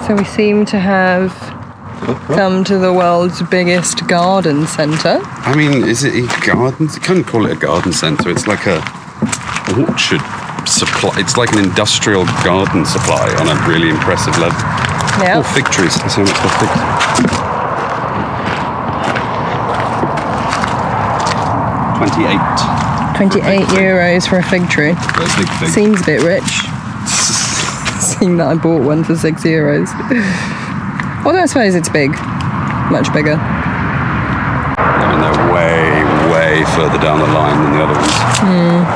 So we seem to have come to the world's biggest garden centre. I mean, is it a garden? You can't call it a garden centre. It's like a orchard supply. It's like an industrial garden supply on a really impressive level. Yeah. Oh, fig trees. Let's see how much they're figs. 28 euros for a fig tree. For a big fig. Seems a bit rich. Seeing that I bought one for 6 euros. Although I suppose it's big. Much bigger. I mean, they're way further down the line than the other ones.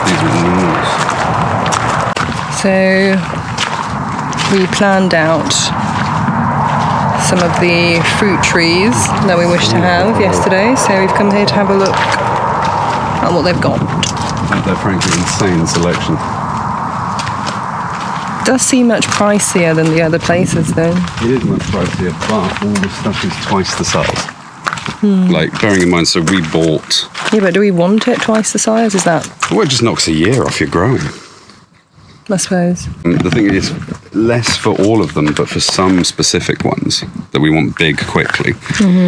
These are enormous. So we planned out some of the fruit trees that we wish to have yesterday. So we've come here to have a look at what they've got. They're frankly insane selection. Does seem much pricier than the other places though. It is much pricier, but all the stuff is twice the size. Like, bearing in mind, so we bought... Yeah, but do we want it twice the size? Is that... Well, it just knocks a year off your growing. I suppose. The thing is, less for all of them, but for some specific ones that we want big quickly.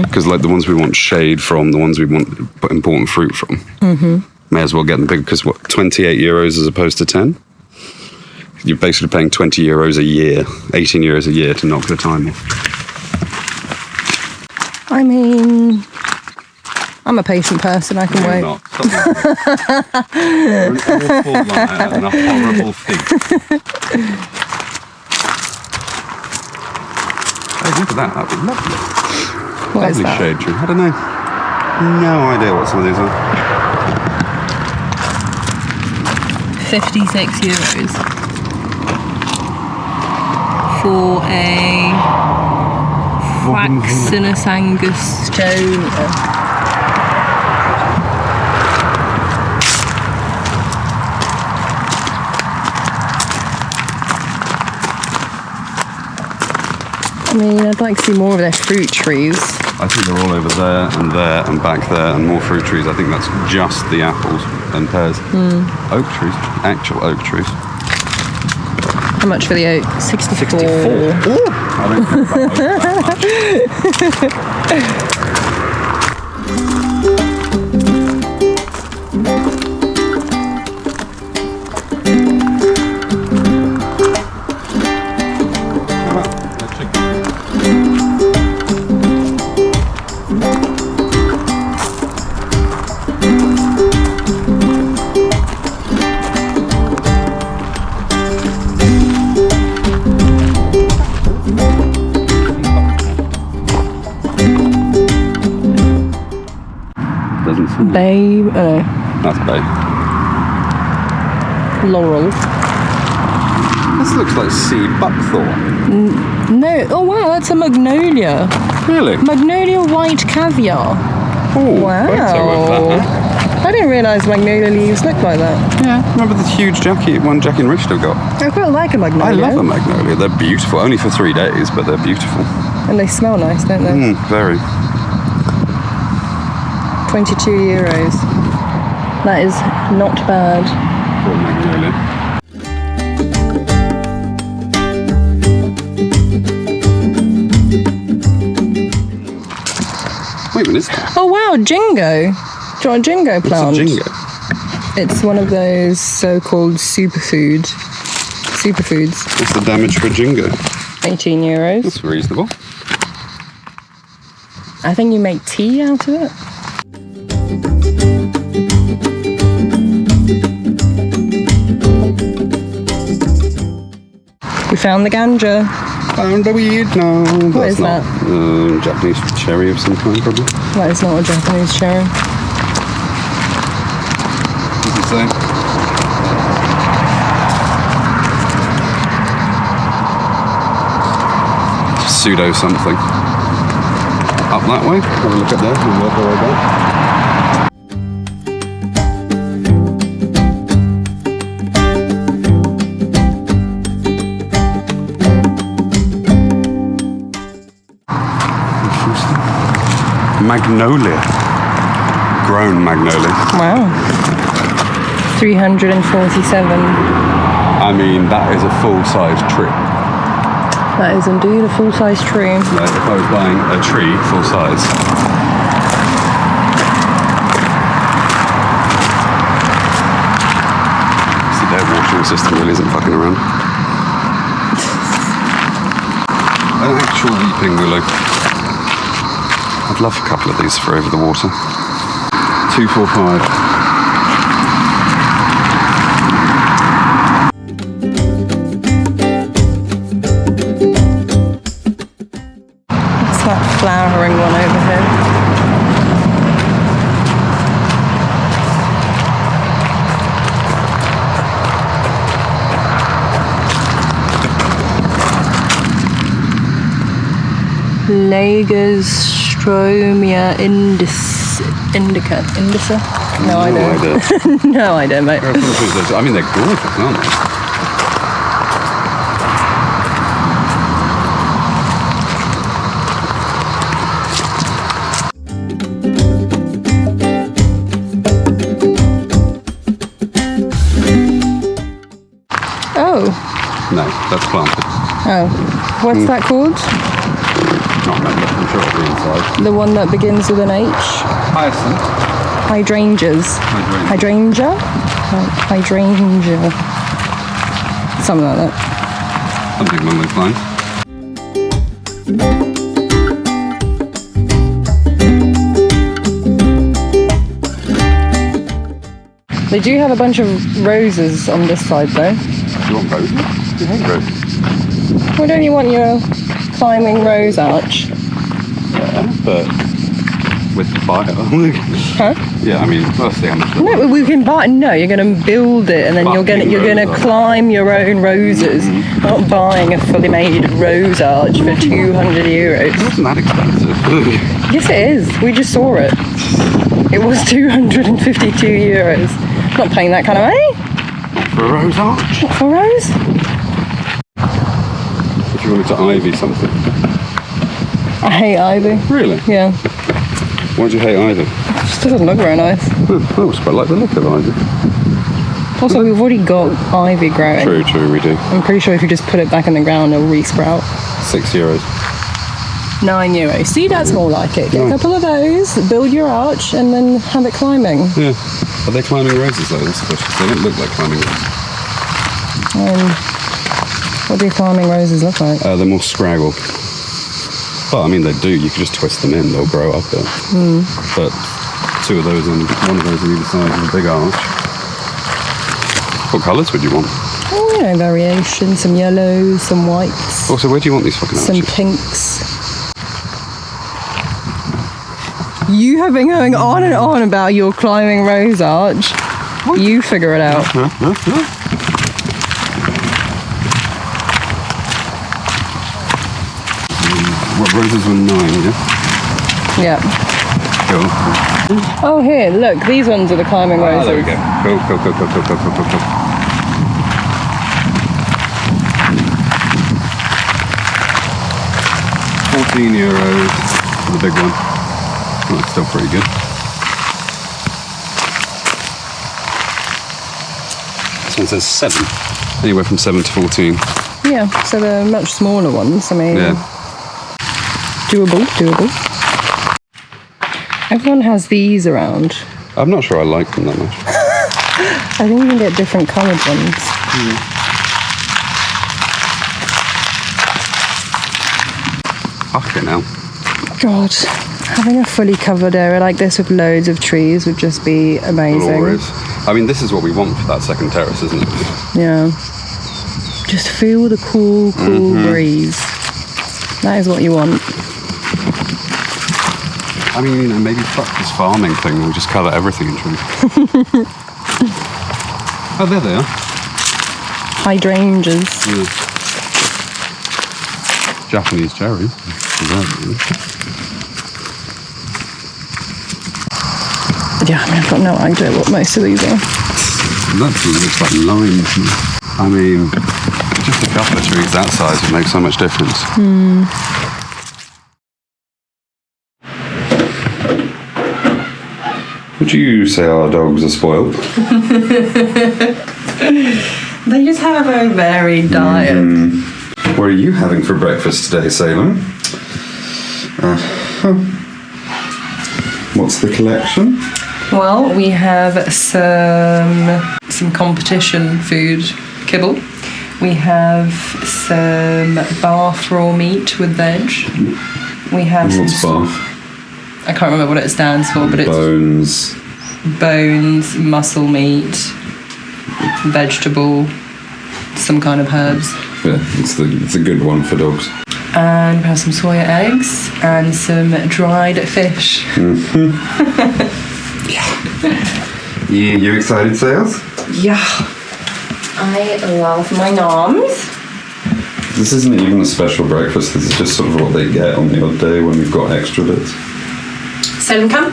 Because like the ones we want shade from, the ones we want important fruit from, may as well get them big. Because what, 28 euros as opposed to 10? You're basically paying 20 euros a year, 18 euros a year to knock the time off. I mean, I'm a patient person, I can wait. Not. You're an awful liar and a horrible thief. Hey, look at that, that'd be lovely. What is Lovely that? shade tree. I don't know. No idea what some of these are. 56 euros. For a Waxinus Angustona. I mean, I'd like to see more of their fruit trees. I think they're all over there and back there and more fruit trees. I think that's just the apples and pears. Oak trees, actual oak trees. How much for the oak? 64. Ooh, I don't think about oak that much. Bay, That's bay. laurel. This looks like sea buckthorn. No, oh wow, that's a magnolia. Really? Magnolia white caviar. Oh, Wow. photo of that. I didn't realise magnolia leaves look like that. Yeah, remember the huge Jackie and Richard got? I quite like a magnolia. I love a magnolia. They're beautiful. Only for 3 days, but they're beautiful. And they smell nice, don't they? Very. 22 euros. That is not bad. For a magnolia. Wait, what is that? Oh wow, jingo. Do you want a jingo plant? What's a jingo? It's one of those so-called superfoods. What's the damage for a jingo? 18 euros. That's reasonable. I think you make tea out of it. We found the ganja. Found a weed now. What is that? Japanese cherry of some kind, probably. That is not a Japanese cherry. Doesn't say. Pseudo something. Up that way. Have a look up there and work our way back. Magnolia. Grown magnolia. Wow. 347. I mean, that is a full-size tree. That is indeed a full-size tree. Like if I was buying a tree full size. See, their watering system really isn't fucking around. An actual weeping willow. I'd love a couple of these for over the water. 245. That flowering one over here. Lagerstromia indica. No idea. No idea, mate. I mean, they're gorgeous, aren't they? No, that's planted. Oh. What's that called? Not remember. I'm sure it'll be inside. The one that begins with an H? Hyacinth. Hydrangeas. Hydrangea? Hydrangea. Something like that. Something along those lines. They do have a bunch of roses on this side though. Do you want roses? You hate roses. Why don't you want your climbing rose arch? Yeah, but with fire. Huh? Yeah, I mean, firstly, how much? No, we can buy. No, you're going to build it, and then you're going to climb your own roses. Not buying a fully made rose arch for 200 euros. It wasn't that expensive. Yes, it is. We just saw it. It was 252 euros. Not paying that kind of money. For a rose arch? Not for a rose. If you wanted to ivy something. I hate ivy. Really? Yeah. Why do you hate ivy? It just doesn't look very nice. Oh, it's quite like the look of ivy. Also, we've already got ivy growing. True, we do. I'm pretty sure if you just put it back in the ground, it'll re-sprout. €6. 9 euros. See, that's more like it. Get a couple of those, build your arch, and then have it climbing. Yeah. Are they climbing roses though? That's the question. They don't look like climbing roses. What do climbing roses look like? They're more scraggle. Well, I mean, they do. You can just twist them in; they'll grow up there. But two of those and one of those on either side of a big arch. What colours would you want? Oh, you know, variation. Some yellows, some whites. Also, where do you want these fucking arches? Some pinks. You have been going on and on about your climbing rose arch. What? You figure it out. What, roses were 9, yeah? Yeah. Cool. Oh, here, look, these ones are the climbing roses. There we go. Cool. 14 euros for the big one. Well, that's still pretty good. This one says 7. Anywhere from 7 to 14. Yeah, so they're much smaller ones. I mean, yeah. Doable. Everyone has these around. I'm not sure I like them that much. I think you can get different coloured ones. Fucking hell. God, having a fully covered area like this with loads of trees would just be amazing. Glorious. I mean, this is what we want for that second terrace, isn't it? Yeah. Just feel the cool breeze. That is what you want. I mean, you know, maybe fuck this farming thing. We'll just cover everything in trees. Oh, there they are. Hydrangeas. Yeah. Japanese cherries. Yeah, I mean, I've got no idea what most of these are. That looks like limes. I mean, just a couple of trees that size would make so much difference. Would you say our dogs are spoiled? They just have a very varied diet. What are you having for breakfast today, Salem? What's the collection? Well, we have some competition food kibble. We have some bath raw meat with veg. We have What's some... bath? I can't remember what it stands for, but Bones. it's bones, muscle meat, vegetable, some kind of herbs. Yeah, it's a good one for dogs. And we have some soya eggs and some dried fish. Yeah, you excited, Sales? Yeah. I love my noms. This isn't even a special breakfast. This is just sort of what they get on the odd day when we've got extra bits. Salem, come.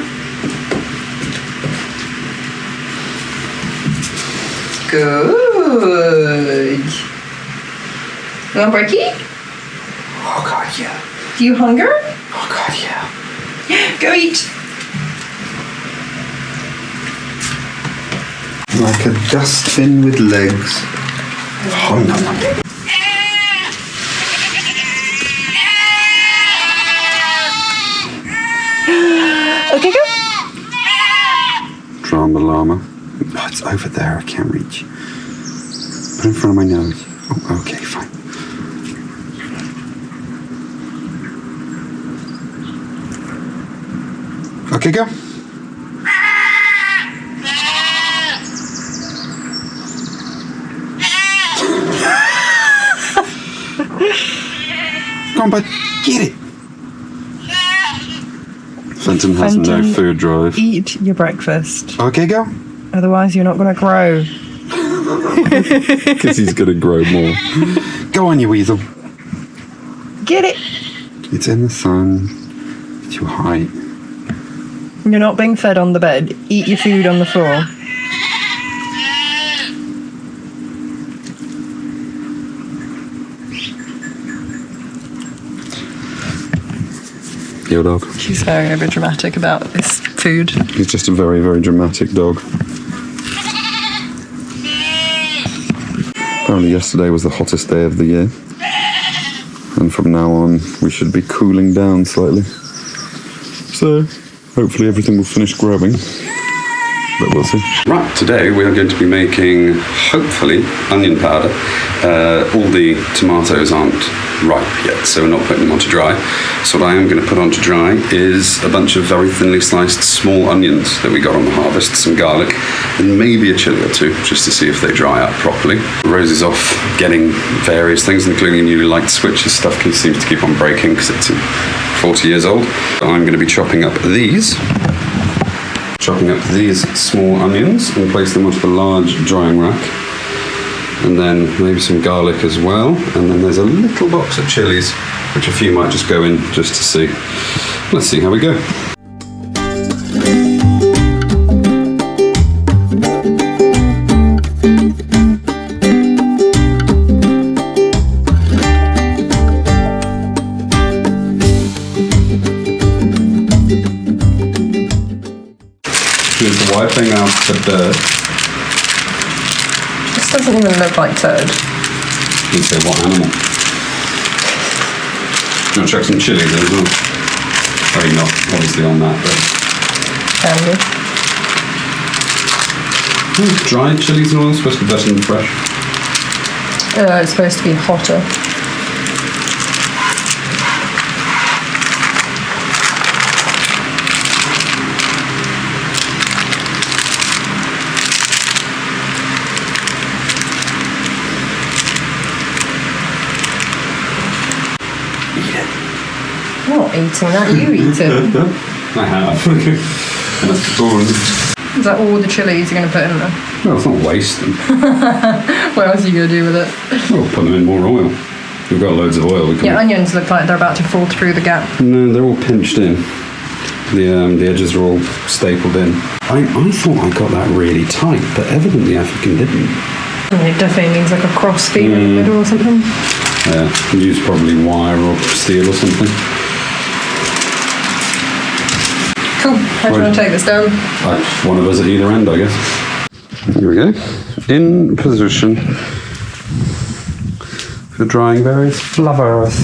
Good. You want brekkie? Oh God, yeah. Do you hunger? Oh God, yeah. Go eat. Like a dustbin with legs. Oh no. Okay, go. Drama llama. Oh, it's over there. I can't reach. Put it in front of my nose. Oh, okay, fine. Okay, go. Come on, bud. Get it. Fenton has no Fenton, food drive. Eat your breakfast. Okay, go. Otherwise, you're not going to grow. Because he's going to grow more. Go on, you weasel. Get it. It's in the sun. It's too high. You're not being fed on the bed. Eat your food on the floor. Your dog. She's very overdramatic about this food. He's just a very, very dramatic dog. Apparently yesterday was the hottest day of the year. And from now on, we should be cooling down slightly. So, hopefully everything will finish growing. But we'll see. Right, today we are going to be making, hopefully, onion powder. All the tomatoes aren't ripe yet, so we're not putting them onto dry. So what I am going to put onto dry is a bunch of very thinly sliced small onions that we got on the harvest, some garlic, and maybe a chili or two, just to see if they dry out properly. Rose is off getting various things, including a new light switch. His stuff seems to keep on breaking because it's 40 years old. I'm going to be chopping up these small onions and place them onto the large drying rack. And then maybe some garlic as well. And then there's a little box of chilies, which a few might just go in just to see. Let's see how we go. Here's wiping out the dirt. This doesn't even look like turd. You say what animal? Do you want to chuck some chilies in as well? I mean, not obviously on that, but... Can be. Dried chilies and oil supposed to be better than fresh. It's supposed to be hotter. I'm not eating that, you eat it. I have. And that's boring. Is that all the chilies you're going to put in there? Well, it's not waste them. What else are you going to do with it? We'll put them in more oil. We've got loads of oil. We can Onions look like they're about to fall through the gap. No, they're all pinched in. The edges are all stapled in. I thought I got that really tight, but evidently I fucking didn't. It definitely needs like a cross beam in the middle or something. Yeah, use probably wire or steel or something. Cool. How do you want to take this down? One of us at either end, I guess. Here we go. In position. for drying various flowers.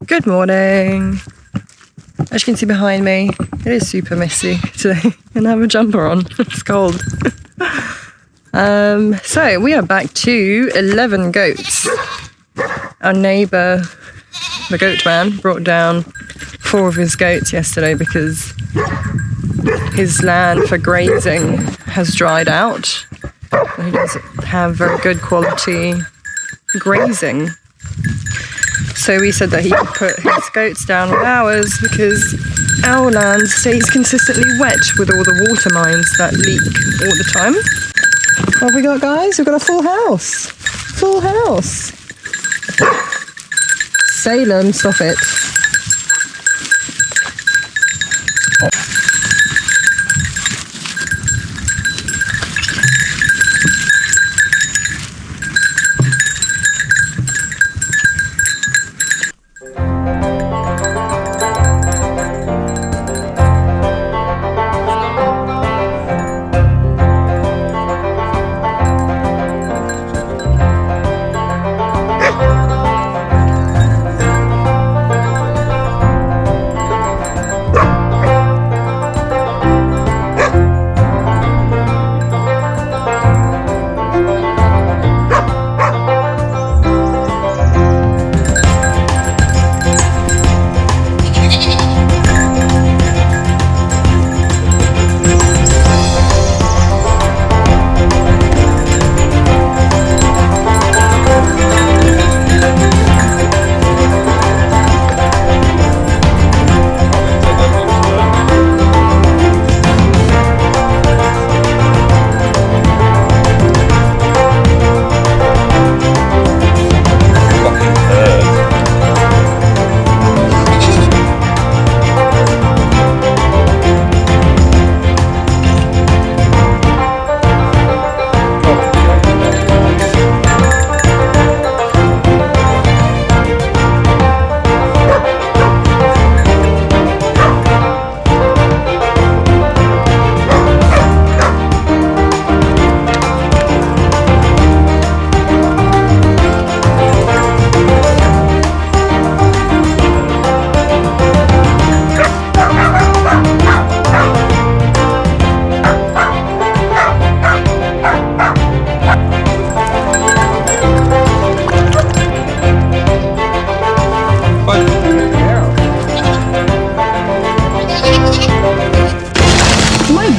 Good morning. As you can see behind me, it is super messy today and I have a jumper on. It's cold. So we are back to 11 goats. Our neighbour, the goat man, brought down 4 of his goats yesterday because his land for grazing has dried out. He doesn't have very good quality grazing. So we said that he could put his goats down with ours because our land stays consistently wet with all the water lines that leak all the time. What have we got, guys? We've got a full house. Full house. Salem, stop it.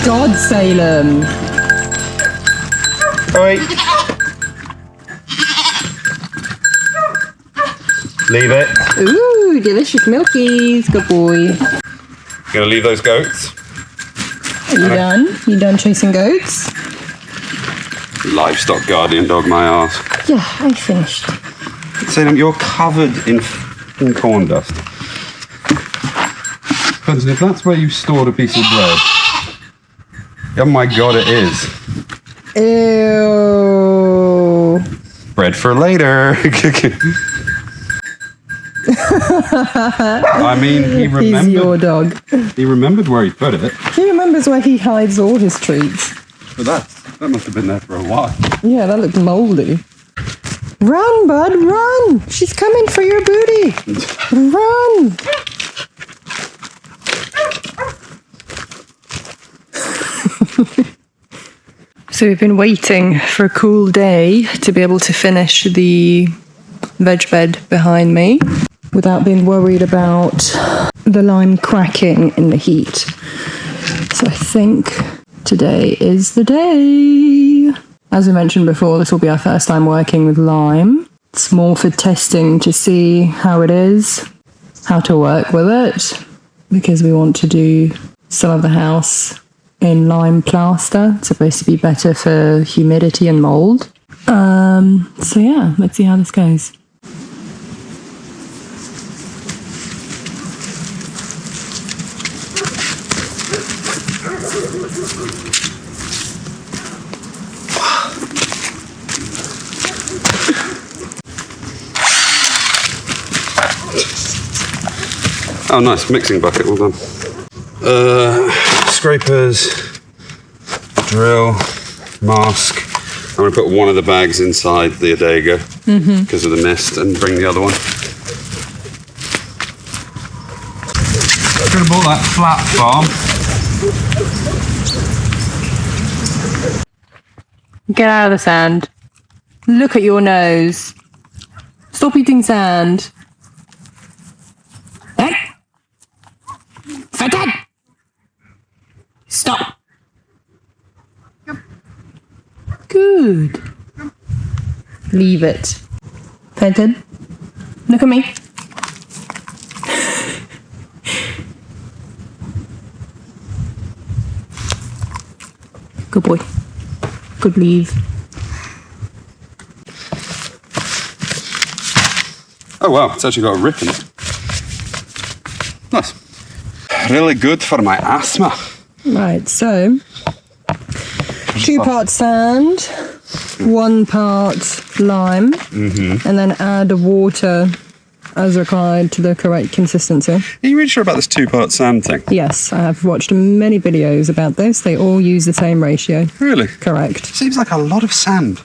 God, Salem. Oi. Leave it. Ooh, delicious milkies. Good boy. Gonna leave those goats? Are you done? You done chasing goats? Livestock guardian dog, my ass. Yeah, I finished. Salem, you're covered in corn dust. Hudson, if that's where you stored a piece of bread. Oh my god, it is. Ew. Bread for later. I mean, he remembered. He's your dog. He remembered where he put it. He remembers where he hides all his treats. But that's That must have been there for a while. Yeah, that looked mouldy. Run, bud, run! She's coming for your booty! Run! So we've been waiting for a cool day to be able to finish the veg bed behind me without being worried about the lime cracking in the heat. So I think today is the day. As I mentioned before, this will be our first time working with lime. It's more for testing to see how it is, how to work with it, because we want to do some of the house in lime plaster. It's supposed to be better for humidity and mold. So yeah, let's see how this goes. Oh, nice. Mixing bucket, well done. Scrapers, drill, mask. I'm going to put one of the bags inside the Adega because of the mist and bring the other one. I could have bought that flat farm. Get out of the sand. Look at your nose. Stop eating sand. Hey! Fathead! Stop! Good. Leave it. Fathead, look at me. Good boy. Good leave. Oh wow, it's actually got a rip in it. Nice. Really good for my asthma. Right, so 2 parts sand, 1 part lime, and then add water as required to the correct consistency. Are you really sure about this 2-part sand thing? Yes, I have watched many videos about this. They all use the same ratio. Really? Correct. Seems like a lot of sand.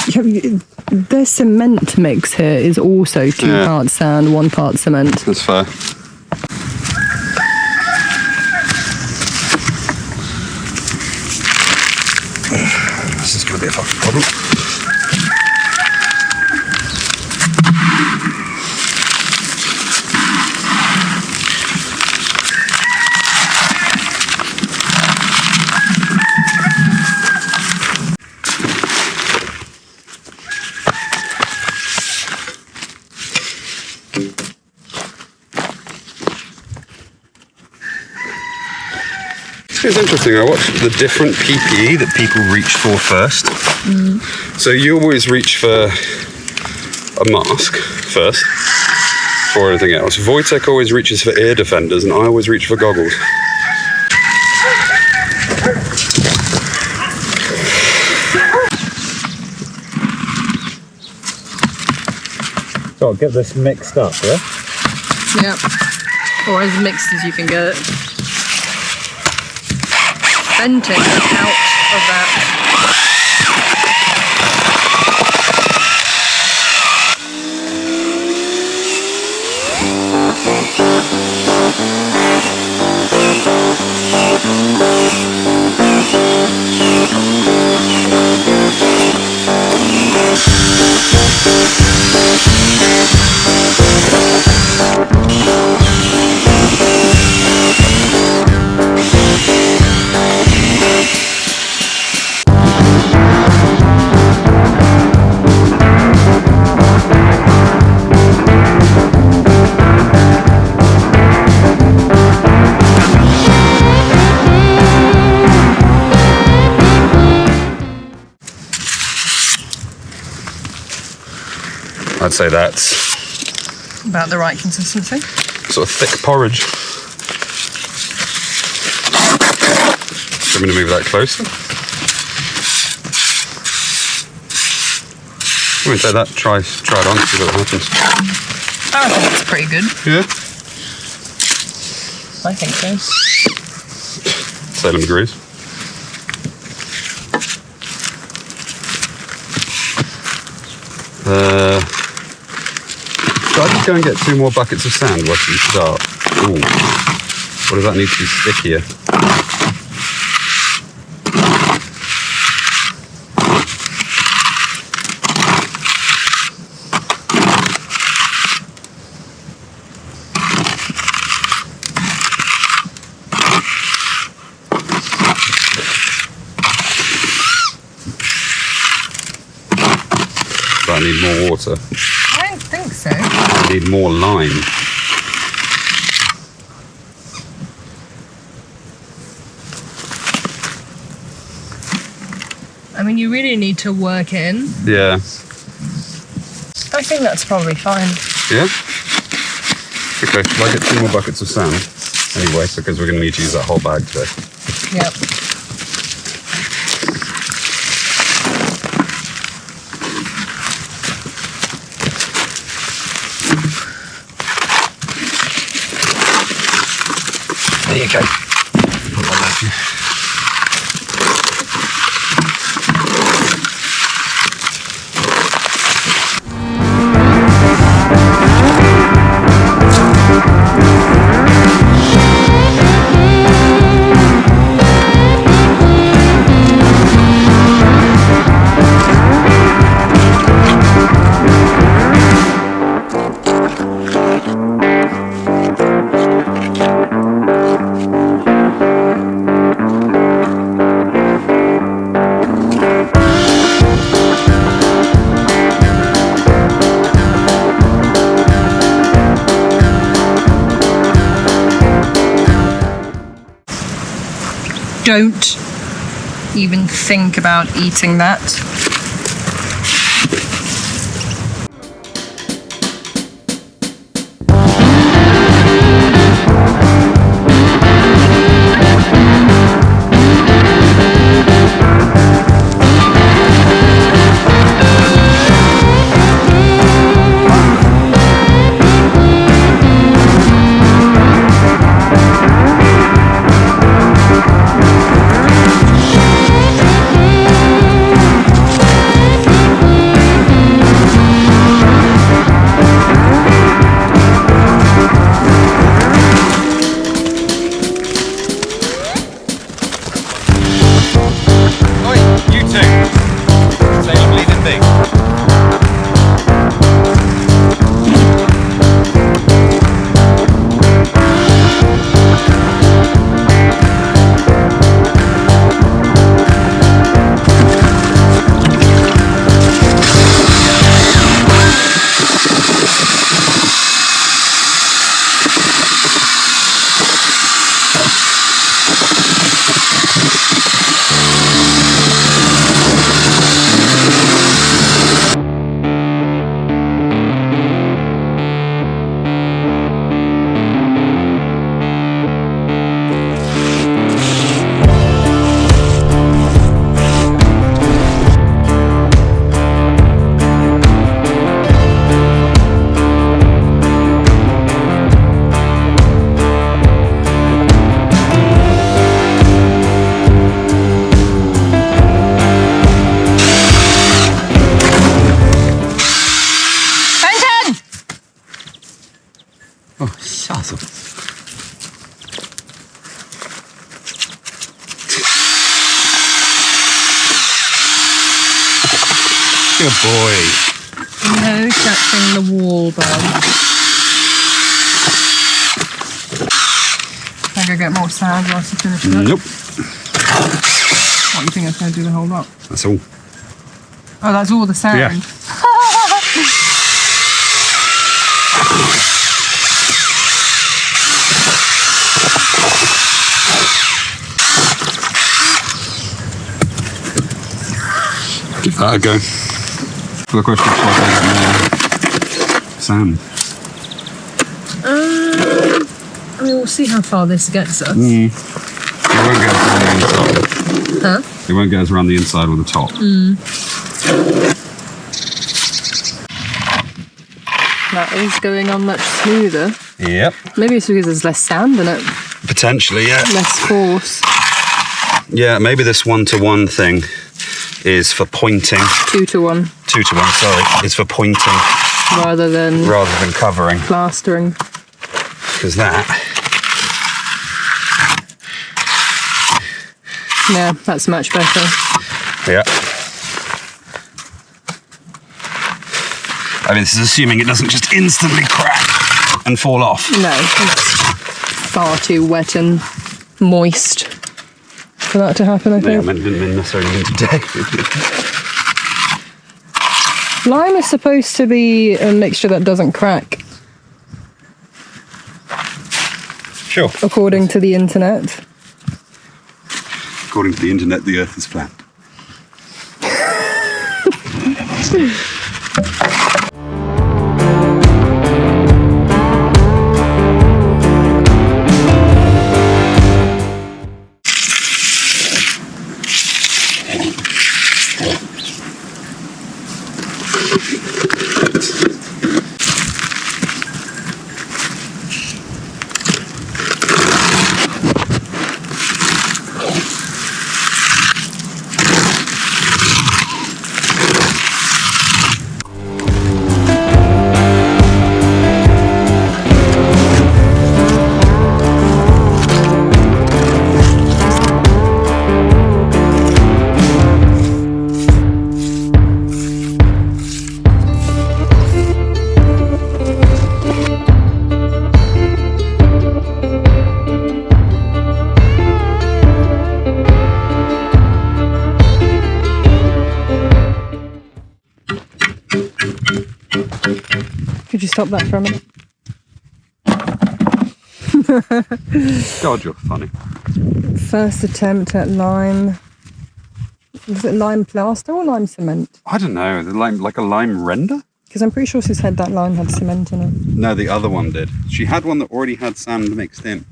The cement mix here is also 2 parts sand, 1 part cement. That's fair. This is going to be a fucking problem. It's interesting, I watched the different PPE that people reach for first. So you always reach for a mask first, before anything else. Wojtek always reaches for ear defenders, and I always reach for goggles. So I'll get this mixed up, yeah? Yeah. Or as mixed as you can get it. Venting out of that. I'd say that's About the right consistency. sort of thick porridge. I'm going to move that closer. I'm going to take that, try it on, see what happens. I think it's pretty good. Yeah? I think so. Salem agrees. So I just go and get 2 more buckets of sand once we start. Ooh. Or does that need to be stickier? I need more water. I don't think so. I need more lime. I mean, you really need to work in. Yeah. I think that's probably fine. Yeah? Okay, well, I get 2 more buckets of sand anyway, because we're going to need to use that whole bag today. Yep. There you go. Put that back here. Don't even think about eating that. Good boy. No touching the wall, bud. Can I go get more sand whilst you finish it up? Nope. What, you think it's going to do the whole lot? That's all. Oh, that's all the sand? Yeah. Give that a go. For the question, should I get more sand? I mean, we'll see how far this gets us. It won't get us around the inside. Huh? It won't get us around the inside or the top. That is going on much smoother. Yep. Maybe it's because there's less sand in it. Potentially, yeah. Less force. Yeah, maybe this 1-to-1 thing is for pointing. 2 to 1. 2 to 1, sorry. Is for pointing rather than covering. plastering. Because that. Yeah, that's much better. Yeah. I mean, this is assuming it doesn't just instantly crack and fall off. No, it's far too wet and moist for that to happen, I think. Yeah, didn't necessarily mean today. Lime is supposed to be a mixture that doesn't crack, Sure. according to the internet. According to the internet, the Earth is flat. Could you stop that for a minute? God, you're funny. First attempt at lime. Was it lime plaster or lime cement? I don't know. Like a lime render? Because I'm pretty sure she said that lime had cement in it. No, the other one did. She had one that already had sand mixed in.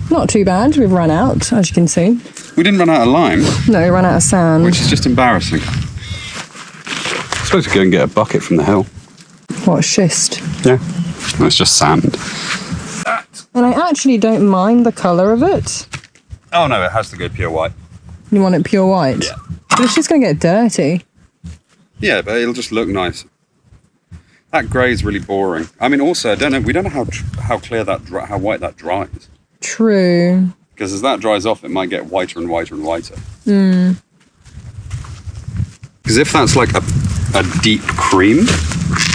Not too bad. We've run out, as you can see. We didn't run out of lime, No, we ran out of sand. which is just embarrassing. I'm supposed to go and get a bucket from the hill. What, schist? Yeah. No, it's just sand. And I actually don't mind the colour of it. Oh no, it has to go pure white. You want it pure white? Yeah. But it's just going to get dirty. Yeah, but it'll just look nice. That grey is really boring. I mean, also, I don't know. We don't know how clear how white that dries. True. Because as that dries off, it might get whiter and whiter and whiter. Because if that's like a deep cream,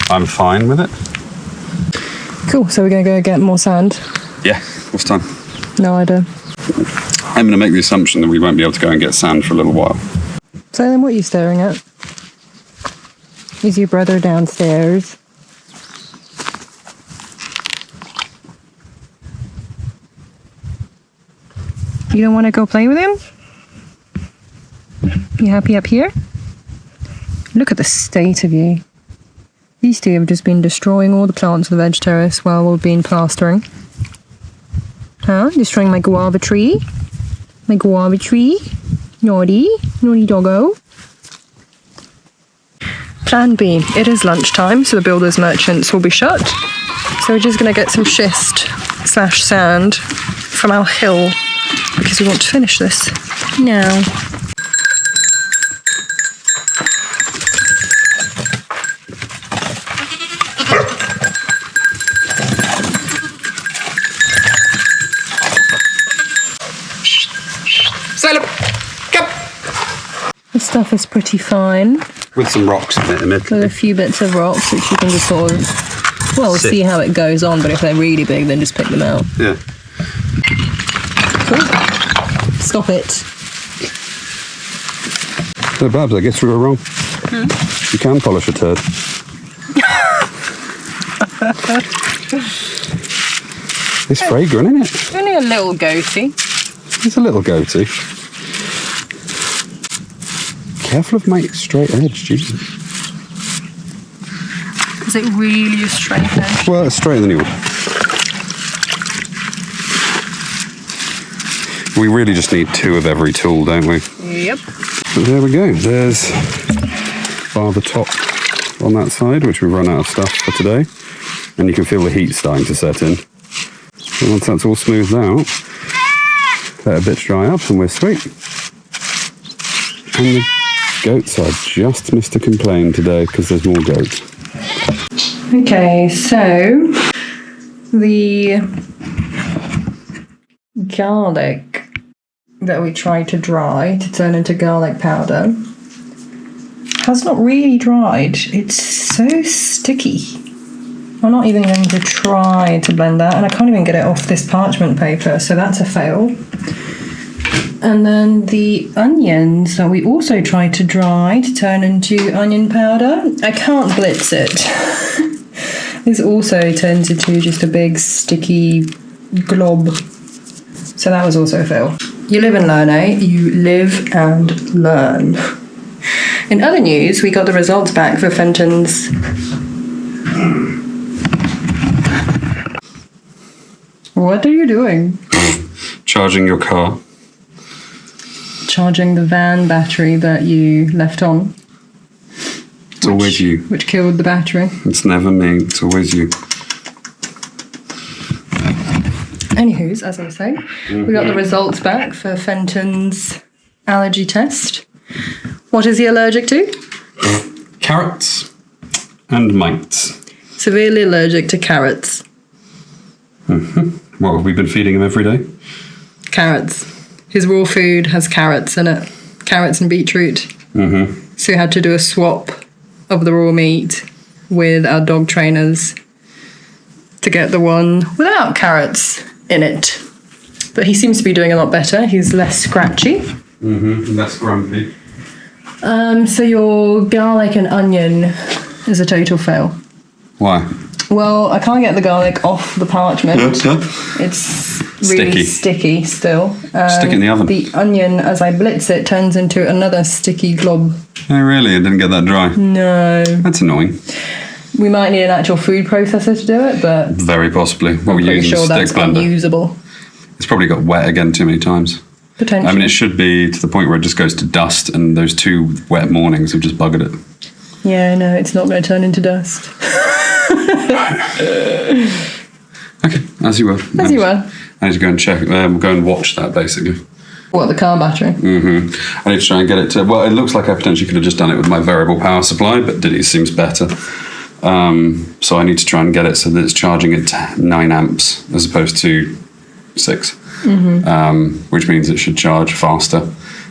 I'm fine with it. Cool. So we're going to go get more sand. Yeah. What's time? No idea. I'm going to make the assumption that we won't be able to go and get sand for a little while. So then what are you staring at? Is your brother downstairs? You don't want to go play with him? You happy up here? Look at the state of you. These two have just been destroying all the plants on the veg terrace while we've been plastering. Huh? Destroying my guava tree? My guava tree? Naughty? Naughty doggo? Plan B. It is lunchtime, so the builders merchants will be shut. So we're just going to get some schist/sand from our hill because we want to finish this now. The stuff is pretty fine. With some rocks in it, With a few bits of rocks which you can just sort of, well, see how it goes on, but if they're really big, then just pick them out. Yeah. Cool. Stop it. So, Babs, I guess we were wrong. You can polish a turd. It's fragrant, isn't it? Only a little goatee. It's a little goatee. Careful of my straight edge, Jesus. Is it really a straight edge? Well, it's straighter than you would. We really just need 2 of every tool, don't we? Yep. But there we go. There's bar the top on that side, which we've run out of stuff for today. And you can feel the heat starting to set in. So once that's all smoothed out, let a bit dry up and we're sweet. And the goats are just Mr. Complain today because there's more goats. Okay, so the garlic that we tried to dry to turn into garlic powder has not really dried. It's so sticky. I'm not even going to try to blend that, and I can't even get it off this parchment paper, so that's a fail. And then the onions that we also tried to dry to turn into onion powder. I can't blitz it. This also turns into just a big sticky glob. So that was also a fail. You live and learn, eh? You live and learn. In other news, we got the results back for Fenton's. What are you doing? Charging your car. Charging the van battery that you left on. It's always you. Which killed the battery. It's never me. It's always you. Anywho's, as I was saying, we got the results back for Fenton's allergy test. What is he allergic to? Carrots and mites. Severely allergic to carrots. What have we been feeding him every day? Carrots. His raw food has carrots in it. Carrots and beetroot. So we had to do a swap of the raw meat with our dog trainers to get the one without carrots in it. But he seems to be doing a lot better. He's less scratchy. Less grumpy. So your garlic and onion is a total fail. Why? Well, I can't get the garlic off the parchment. It's really sticky still. Stick it in the oven. The onion, as I blitz it, turns into another sticky glob. Oh, really? It didn't get that dry? No. That's annoying. We might need an actual food processor to do it, but Very possibly. What I'm we're pretty using sure is a that's stick blender. unusable. It's probably got wet again too many times. Potentially. I mean, it should be to the point where it just goes to dust, and those 2 wet mornings have just buggered it. Yeah, no, it's not going to turn into dust. Okay, as you were. As you were. I need to go and check, go and watch that, basically. What, the car battery? I need to try and get it to... Well, it looks like I potentially could have just done it with my variable power supply, but Diddy seems better. So I need to try and get it so that it's charging at 9 amps as opposed to 6. Which means it should charge faster.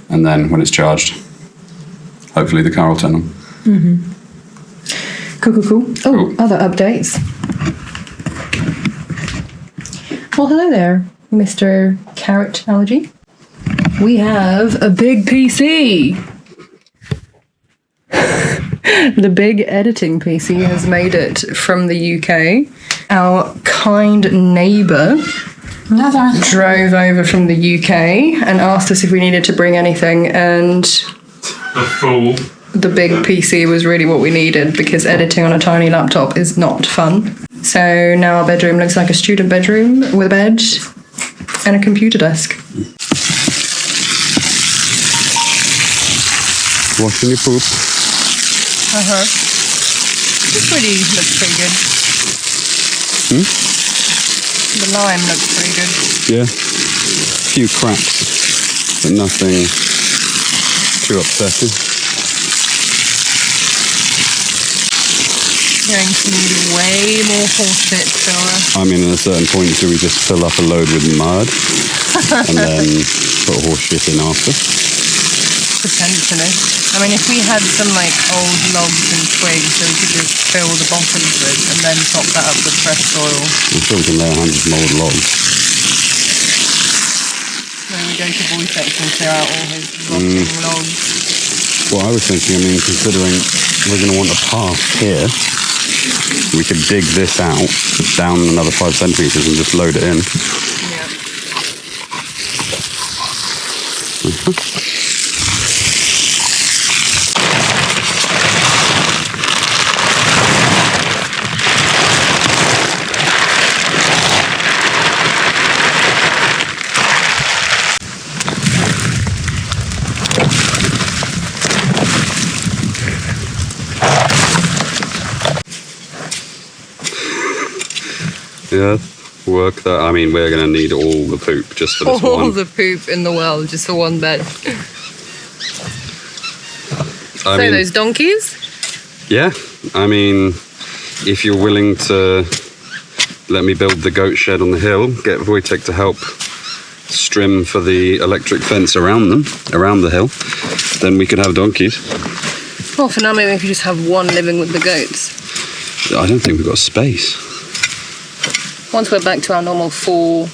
And then when it's charged, hopefully the car will turn on. Cool. Oh, other updates. Well, hello there, Mr. Carrot Allergy. We have a big PC. The big editing PC has made it from the UK. Our kind neighbour drove over from the UK and asked us if we needed to bring anything, and the big PC was really what we needed because editing on a tiny laptop is not fun. So now our bedroom looks like a student bedroom with a bed and a computer desk. Washing your poop. This really looks pretty good. The lime looks pretty good. Yeah. A few cracks, but nothing too upsetting. Going to need way more horse shit filler. I mean, at a certain point, do we just fill up a load with mud and then put horse shit in after? Potentially. I mean, if we had some like old logs and twigs, then we could just fill the bottoms with and then top that up with fresh soil. I'm sure we can lay hands on old logs. Then we go to Vortex and clear out all his rotting logs. Well, I was thinking, I mean, considering we're going to want a path here, we could dig this out, down another 5 centimetres and just load it in. Yeah. Yeah, work that. I mean, we're going to need all the poop just for this one. All the poop in the world just for one bed. So those donkeys? Yeah, I mean, if you're willing to let me build the goat shed on the hill, get Wojtek to help strim for the electric fence around the hill, then we could have donkeys. Well, for now, maybe if you just have one living with the goats. I don't think we've got space. Once we're back to our normal four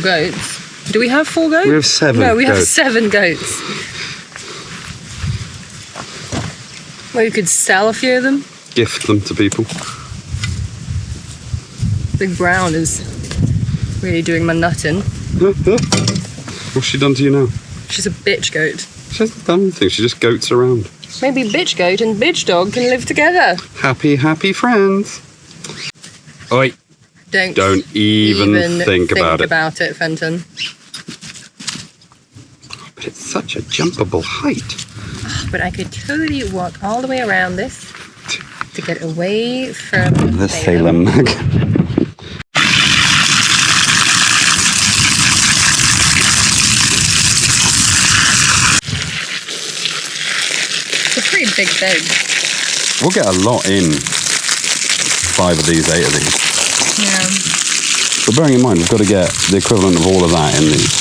goats. Do we have 4 goats? We have 7 No, we have goats. 7 goats. Well, you could sell a few of them. Gift them to people. Big Brown is really doing my nutting. What's she done to you now? She's a bitch goat. She hasn't done anything, she just goats around. Maybe bitch goat and bitch dog can live together. Happy, happy friends. Oi, don't even think about it. about it, Fenton. But it's such a jumpable height. But I could totally walk all the way around this to get away from The sailor mag. It's a pretty big bed. We'll get a lot in 5 of these, 8 of these. Yeah. But bearing in mind, we've got to get the equivalent of all of that in these.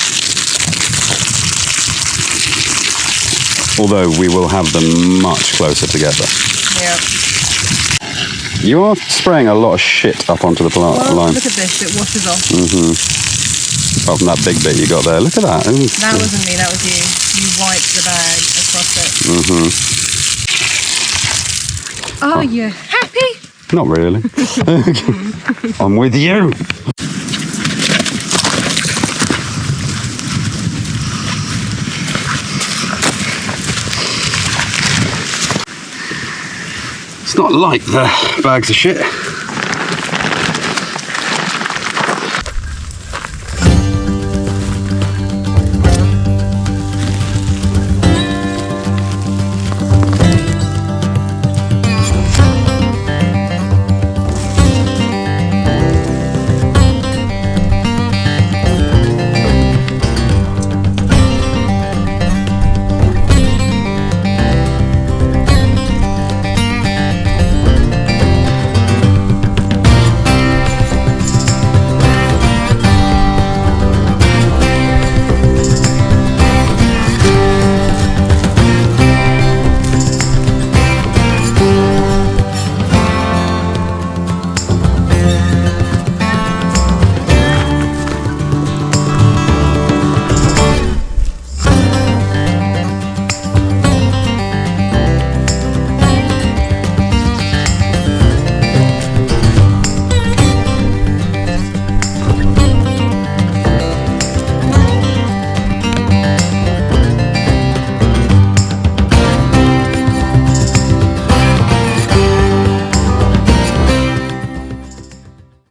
Although we will have them much closer together. Yeah. You are spraying a lot of shit up onto the plant Well, line. look at this, it washes off. Apart from that big bit you got there. Look at that. That wasn't me, that was you. You wiped the bag across it. Are you happy? Not really. I'm with you. It's not like the bags of shit.